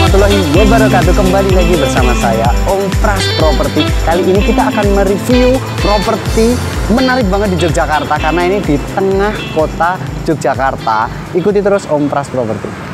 warahmatullahi wabarakatuh. Kembali lagi bersama saya Om Pras Properti. Kali ini kita akan mereview properti menarik banget di Yogyakarta, karena ini di tengah kota Yogyakarta. Ikuti terus Om Pras Properti.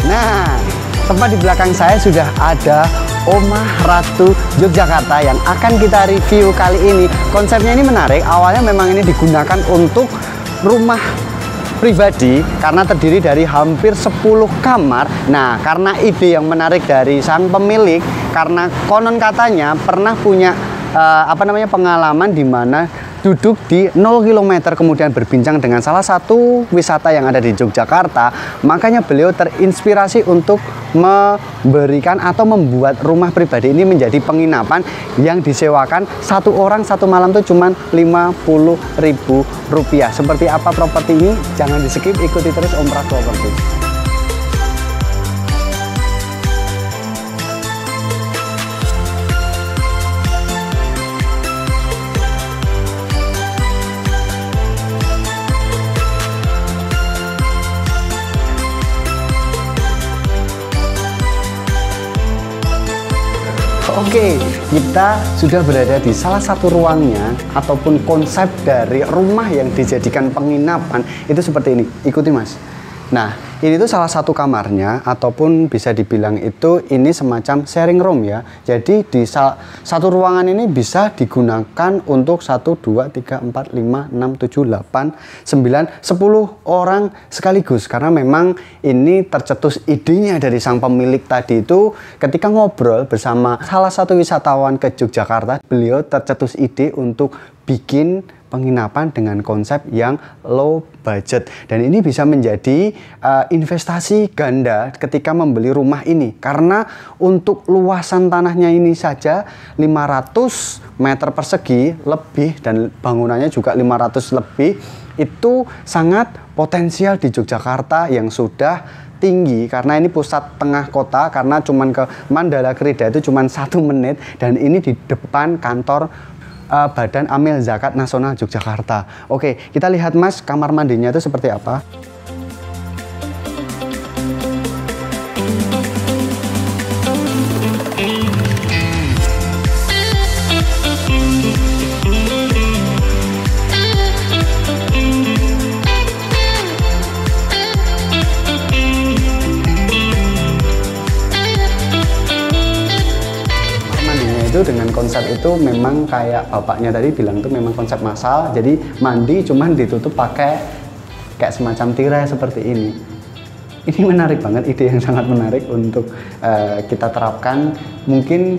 Nah, tepat di belakang saya sudah ada Omah Ratu Yogyakarta yang akan kita review kali ini. Konsepnya ini menarik. Awalnya memang ini digunakan untuk rumah pribadi karena terdiri dari hampir 10 kamar. Nah, karena ide yang menarik dari sang pemilik, karena konon katanya pernah punya pengalaman di mana duduk di 0 km kemudian berbincang dengan salah satu wisata yang ada di Yogyakarta. Makanya beliau terinspirasi untuk memberikan atau membuat rumah pribadi ini menjadi penginapan yang disewakan satu orang satu malam tuh cuma Rp50.000. Seperti apa properti ini? Jangan di skip, ikuti terus Om Pras Properti. Oke, kita sudah berada di salah satu ruangnya ataupun konsep dari rumah yang dijadikan penginapan itu seperti ini. Ikuti Mas. Nah, ini tuh salah satu kamarnya ataupun bisa dibilang itu ini semacam sharing room ya. Jadi di satu ruangan ini bisa digunakan untuk 1, 2, 3, 4, 5, 6, 7, 8, 9, 10 orang sekaligus. Karena memang ini tercetus idenya dari sang pemilik tadi itu ketika ngobrol bersama salah satu wisatawan ke Yogyakarta. Beliau tercetus ide untuk bikin penginapan dengan konsep yang low budget, dan ini bisa menjadi investasi ganda ketika membeli rumah ini, karena untuk luasan tanahnya ini saja 500 meter persegi lebih dan bangunannya juga 500 lebih. Itu sangat potensial di Yogyakarta yang sudah tinggi, karena ini pusat tengah kota, karena cuman ke Mandala Krida itu cuman 1 menit, dan ini di depan kantor Badan Amil Zakat Nasional Yogyakarta. Oke, kita lihat Mas, kamar mandinya itu seperti apa. Itu dengan konsep itu memang kayak bapaknya tadi bilang itu memang konsep massal. Jadi mandi cuman ditutup pakai kayak semacam tirai seperti ini. Ini menarik banget, ide yang sangat menarik untuk kita terapkan. Mungkin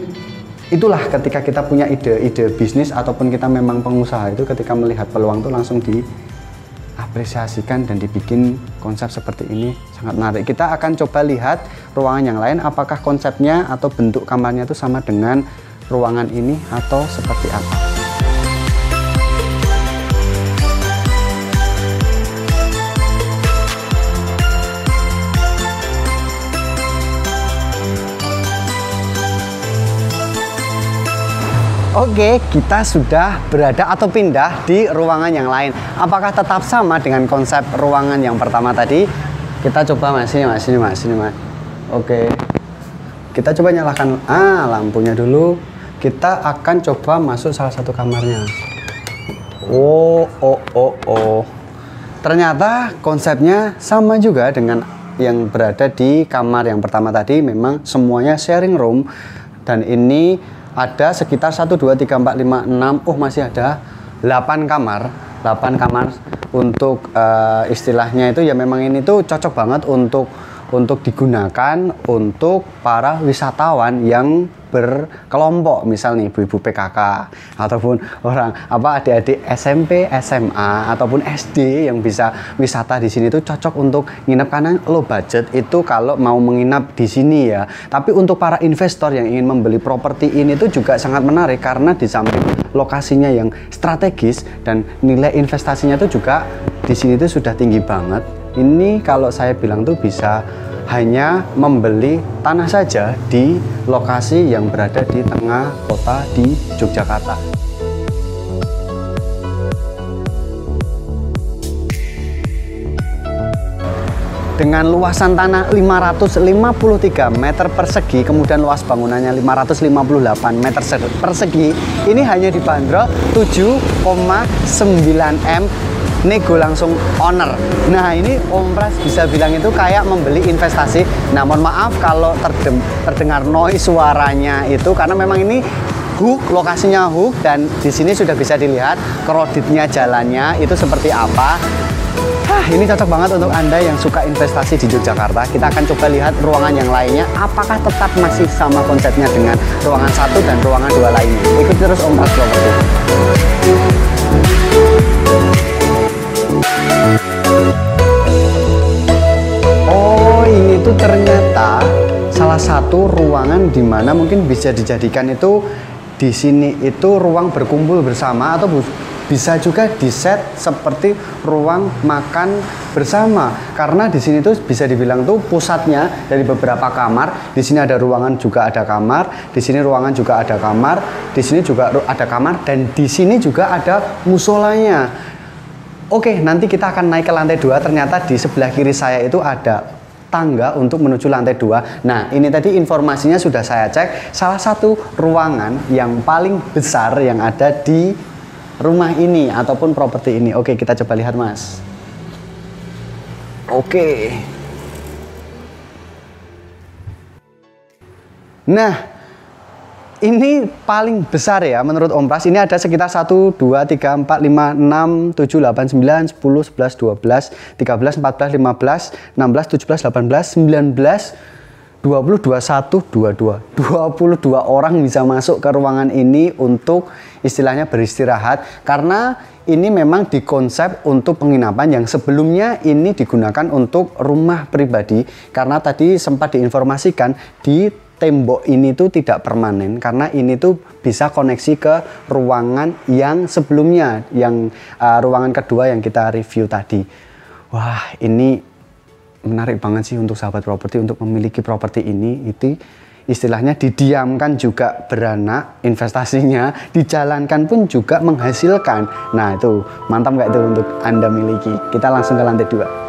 itulah ketika kita punya ide bisnis ataupun kita memang pengusaha itu, ketika melihat peluang itu langsung diapresiasikan dan dibikin konsep seperti ini. Sangat menarik. Kita akan coba lihat ruangan yang lain, apakah konsepnya atau bentuk kamarnya itu sama dengan ruangan ini atau seperti apa. Oke, kita sudah berada atau pindah di ruangan yang lain. Apakah tetap sama dengan konsep ruangan yang pertama tadi? Kita coba Mas, ini Mas. Oke. Kita coba nyalakan lampunya dulu. Kita akan coba masuk salah satu kamarnya. Ternyata konsepnya sama juga dengan yang berada di kamar yang pertama tadi. Memang semuanya sharing room, dan ini ada sekitar 1, 2, 3, 4, 5, 6. Masih ada 8 kamar. 8 kamar untuk istilahnya itu ya, memang ini tuh cocok banget untuk digunakan untuk para wisatawan yang berkelompok, misal nih ibu-ibu PKK ataupun orang adik-adik SMP, SMA ataupun SD yang bisa wisata di sini itu cocok untuk nginep, karena low budget itu kalau mau menginap di sini ya. Tapi untuk para investor yang ingin membeli properti ini itu juga sangat menarik, karena di samping lokasinya yang strategis dan nilai investasinya itu juga di sini itu sudah tinggi banget. Ini kalau saya bilang tuh bisa hanya membeli tanah saja di lokasi yang berada di tengah kota di Yogyakarta. Dengan luasan tanah 553 meter persegi, kemudian luas bangunannya 558 meter persegi, ini hanya dibanderol 7,9 M nego langsung owner. Nah, ini Om Pras bisa bilang itu kayak membeli investasi. Nah, mohon maaf kalau terdengar noise suaranya itu karena memang ini hook, lokasinya hook, dan di sini sudah bisa dilihat kreditnya jalannya itu seperti apa. Ini cocok banget untuk Anda yang suka investasi di Yogyakarta. Kita akan coba lihat ruangan yang lainnya, apakah tetap masih sama konsepnya dengan ruangan 1 dan ruangan 2 lainnya. Ikuti terus Om Pras Property. Oh, ini tuh ternyata salah satu ruangan di mana mungkin bisa dijadikan itu di sini itu ruang berkumpul bersama, atau bisa juga di-set seperti ruang makan bersama, karena di sini tuh bisa dibilang tuh pusatnya dari beberapa kamar. Di sini ada ruangan juga ada kamar, di sini ruangan juga ada kamar, di sini juga ada kamar, dan di sini juga ada musolanya. Oke, nanti kita akan naik ke lantai 2. Ternyata di sebelah kiri saya itu ada tangga untuk menuju lantai 2. Nah, ini tadi informasinya sudah saya cek, salah satu ruangan yang paling besar yang ada di rumah ini ataupun properti ini. Oke, kita coba lihat, Mas. Oke. Nah, ini paling besar ya menurut Om Pras. Ini ada sekitar 1, 2, 3, 4, 5, 6, 7, 8, 9, 10, 11, 12, 13, 14, 15, 16, 17, 18, 19, 20, 21, 22. 22 orang bisa masuk ke ruangan ini untuk istilahnya beristirahat, karena ini memang dikonsep untuk penginapan yang sebelumnya ini digunakan untuk rumah pribadi, karena tadi sempat diinformasikan di tembok ini tuh tidak permanen, karena ini tuh bisa koneksi ke ruangan yang sebelumnya, yang ruangan kedua yang kita review tadi. Wah, ini menarik banget sih untuk sahabat properti untuk memiliki properti ini. Itu istilahnya didiamkan juga beranak investasinya, dijalankan pun juga menghasilkan. Nah, itu mantap nggak itu untuk Anda miliki. Kita langsung ke lantai 2.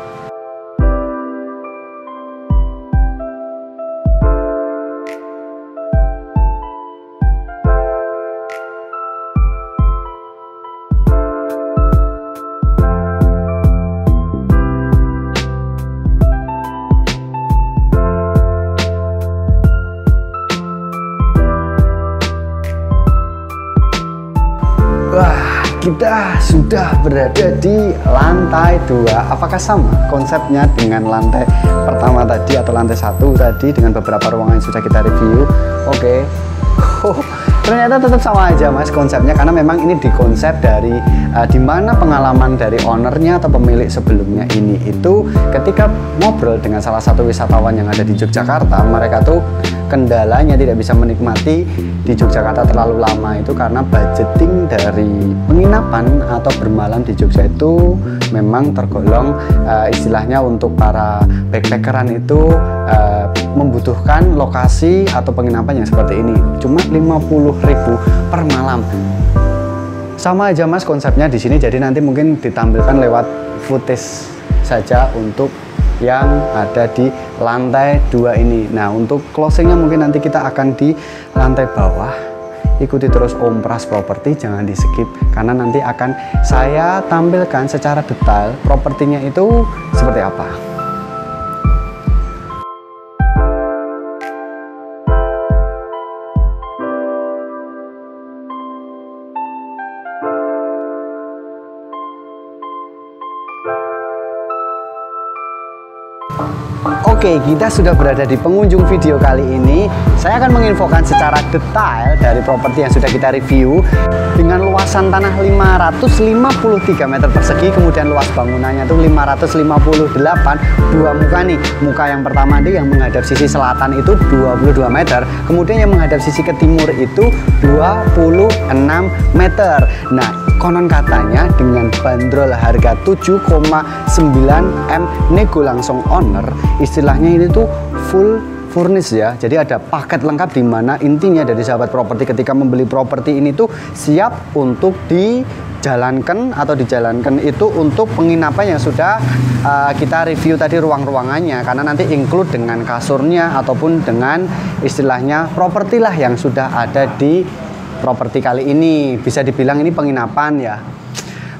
Wah, kita sudah berada di lantai 2. Apakah sama konsepnya dengan lantai pertama tadi atau lantai 1 tadi dengan beberapa ruangan yang sudah kita review? Oke. Ternyata tetap sama aja, Mas, konsepnya, karena memang ini dikonsep dari dimana pengalaman dari ownernya atau pemilik sebelumnya ini itu ketika ngobrol dengan salah satu wisatawan yang ada di Yogyakarta, mereka tuh kendalanya tidak bisa menikmati di Yogyakarta terlalu lama itu karena budgeting dari penginapan atau bermalam di Jogja itu memang tergolong istilahnya untuk para backpackeran itu membutuhkan lokasi atau penginapan yang seperti ini cuma 50.000 per malam. Sama aja, Mas, konsepnya di sini. Jadi nanti mungkin ditampilkan lewat footage saja untuk yang ada di lantai 2 ini. Nah, untuk closingnya mungkin nanti kita akan di lantai bawah. Ikuti terus Om Pras Property, jangan di skip, karena nanti akan saya tampilkan secara detail propertinya itu seperti apa. Oke, kita sudah berada di pengunjung video kali ini. Saya akan menginfokan secara detail dari properti yang sudah kita review. Dengan luasan tanah 553 meter persegi, kemudian luas bangunannya itu 558, dua muka nih. Muka yang pertama itu yang menghadap sisi selatan itu 22 meter, kemudian yang menghadap sisi ke timur itu 26 meter. Nah, konon katanya dengan bandrol harga 7,9 M nego langsung owner, istilahnya istilahnya ini tuh full furnish ya. Jadi ada paket lengkap di mana intinya dari sahabat properti ketika membeli properti ini tuh siap untuk dijalankan itu untuk penginapan yang sudah kita review tadi ruang-ruangannya, karena nanti include dengan kasurnya ataupun dengan istilahnya properti lah yang sudah ada di properti kali ini. Bisa dibilang ini penginapan ya.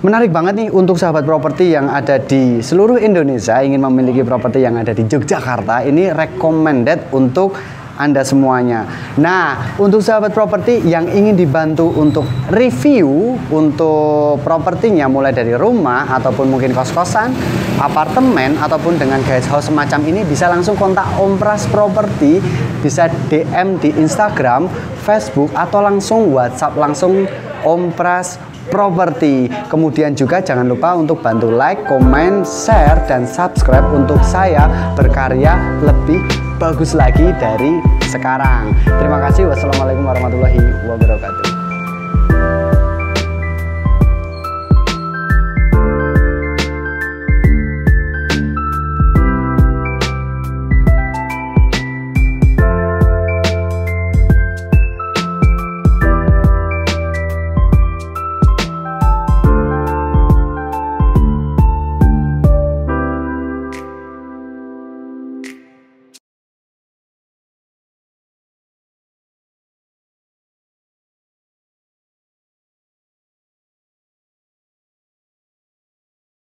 Menarik banget nih untuk sahabat properti yang ada di seluruh Indonesia ingin memiliki properti yang ada di Yogyakarta. Ini recommended untuk Anda semuanya. Nah, untuk sahabat properti yang ingin dibantu untuk review untuk propertinya mulai dari rumah ataupun mungkin kos-kosan, apartemen ataupun dengan guest house semacam ini, bisa langsung kontak Om Pras Property, bisa DM di Instagram, Facebook atau langsung WhatsApp langsung Om Pras Property. Kemudian juga jangan lupa untuk bantu like, comment, share, dan subscribe untuk saya berkarya lebih bagus lagi dari sekarang. Terima kasih. Wassalamualaikum warahmatullahi wabarakatuh.